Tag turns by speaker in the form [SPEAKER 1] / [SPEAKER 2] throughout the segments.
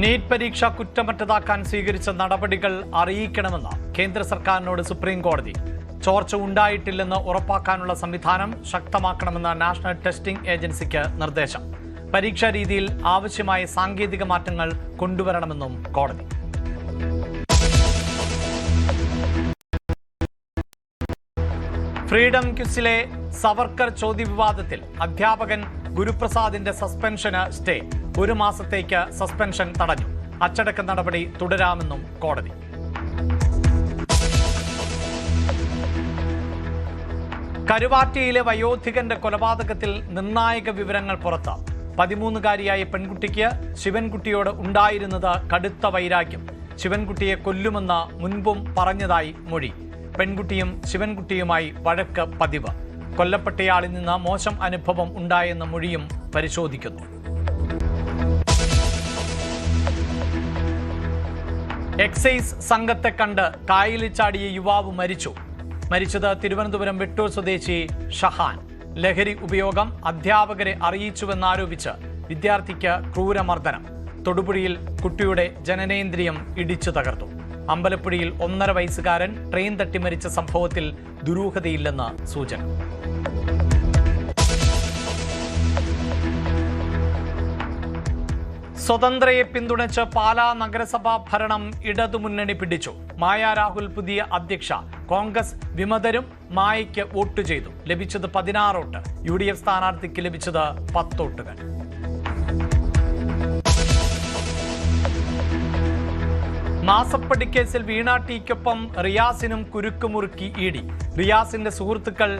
[SPEAKER 1] NEET പരീക്ഷ കുറ്റമറ്റതാക്കാൻ സ്വീകരിച്ച നടപടികൾ അറിയിക്കണമെന്ന് കേന്ദ്ര സർക്കാരിനോട് സുപ്രീം കോടതി. ചോർച്ച ഉണ്ടായിട്ടില്ലെന്ന് ഉറപ്പാക്കാനുള്ള സംവിധാനം ശക്തമാക്കണമെന്ന് നാഷണൽ ടെസ്റ്റിംഗ് ഏജൻസിക്ക് നിർദ്ദേശം. പരീക്ഷാ രീതിയിൽ ആവശ്യമായ സാങ്കേതിക മാറ്റങ്ങൾ കൊണ്ടുവരണമെന്നും കോടതി. ഫ്രീഡം ക്വിസിലെ സവർക്കർ ചോദ്യവിവാദത്തിൽ അധ്യാപകൻ ഗുരുപ്രസാദിന്റെ സസ്പെൻഷന് സ്റ്റേ. 1 മാസത്തേക്ക് സസ്പെൻഷൻ തടഞ്ഞു. അച്ചടക്ക നടപടി തുടരാമെന്നും കോടതി. കരുവാറ്റയിലെ വയോധികന്റെ കൊലപാതകത്തിൽ നിർണായക വിവരങ്ങൾ പുറത്ത്. 13-കാരിയായ പെൺകുട്ടിക്ക് ശിവൻകുട്ടിയോട് ഉണ്ടായിരുന്നത് കടുത്ത വൈരാഗ്യം. ശിവൻകുട്ടിയെ കൊല്ലുമെന്ന് മുൻപും പറഞ്ഞതായി മൊഴി. പെൺകുട്ടിയും ശിവൻകുട്ടിയുമായി വഴക്ക് പതിവ്. കൊല്ലപ്പെട്ടയാളിൽ നിന്ന് മോശം അനുഭവം ഉണ്ടായെന്ന മൊഴിയും പരിശോധിക്കുന്നു. എക്സൈസ് സംഘത്തെ കണ്ട് കായലിൽ ചാടിയ യുവാവ് മരിച്ചത് തിരുവനന്തപുരം വെട്ടൂർ സ്വദേശി ഷഹാൻ. ലഹരി ഉപയോഗം അധ്യാപകരെ അറിയിച്ചുവെന്നാരോപിച്ച് വിദ്യാർത്ഥിക്ക് ക്രൂരമർദ്ദനം. തൊടുപുഴയിൽ കുട്ടിയുടെ ജനനേന്ദ്രിയം ഇടിച്ചു തകർത്തു. അമ്പലപ്പുഴയിൽ 1.5 വയസ്സുകാരൻ ട്രെയിൻ തട്ടി മരിച്ച സംഭവത്തിൽ ദുരൂഹതയില്ലെന്ന് സൂചന. സ്വതന്ത്രയെ പിന്തുണച്ച് പാലാ നഗരസഭാ ഭരണം ഇടതുമുന്നണി പിടിച്ചു. മായ രാഹുൽ പുതിയ അധ്യക്ഷ. കോൺഗ്രസ് വിമതരും മായയ്ക്ക് വോട്ട് ചെയ്തു. ലഭിച്ചത് 16 വോട്ട്. UDF സ്ഥാനാർത്ഥിക്ക് ലഭിച്ചത് 10 വോട്ടുകൾ. മാസപ്പടി കേസിൽ വീണ ടിക്കൊപ്പം റിയാസിനും കുരുക്കുമുറുക്കി ഇഡി. റിയാസിന്റെ സുഹൃത്തുക്കൾ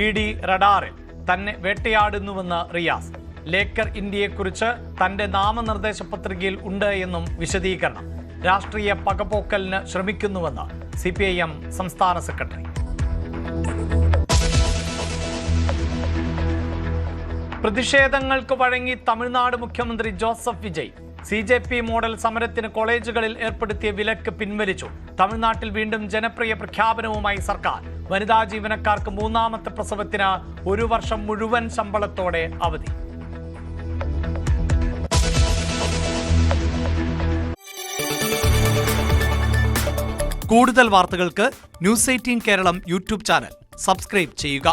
[SPEAKER 1] ഇഡി റഡാറിൽ. തന്നെ വേട്ടയാടുന്നുവെന്ന് റിയാസ്. ലേക്കർ ഇന്ത്യയെക്കുറിച്ച് തന്റെ നാമനിർദ്ദേശ പത്രികയിൽ ഉണ്ട് എന്നും വിശദീകരണം. രാഷ്ട്രീയ പകപോക്കലിന് ശ്രമിക്കുന്നുവെന്ന് CPIM സംസ്ഥാന സെക്രട്ടറി. പ്രതിഷേധങ്ങൾക്ക് വഴങ്ങി തമിഴ്നാട് മുഖ്യമന്ത്രി ജോസഫ് വിജയ്. CJP മോഡൽ സമരത്തിന് കോളേജുകളിൽ ഏർപ്പെടുത്തിയ വിലക്ക് പിൻവലിച്ചു. തമിഴ്നാട്ടിൽ വീണ്ടും ജനപ്രിയ പ്രഖ്യാപനവുമായി സർക്കാർ. വനിതാ ജീവനക്കാർക്ക് 3ാമത്തെ പ്രസവത്തിന് 1 വർഷം മുഴുവൻ ശമ്പളത്തോടെ അവധി. കൂടുതൽ വാർത്തകൾക്ക് News 18 കേരളം യൂട്യൂബ് ചാനൽ സബ്സ്ക്രൈബ് ചെയ്യുക.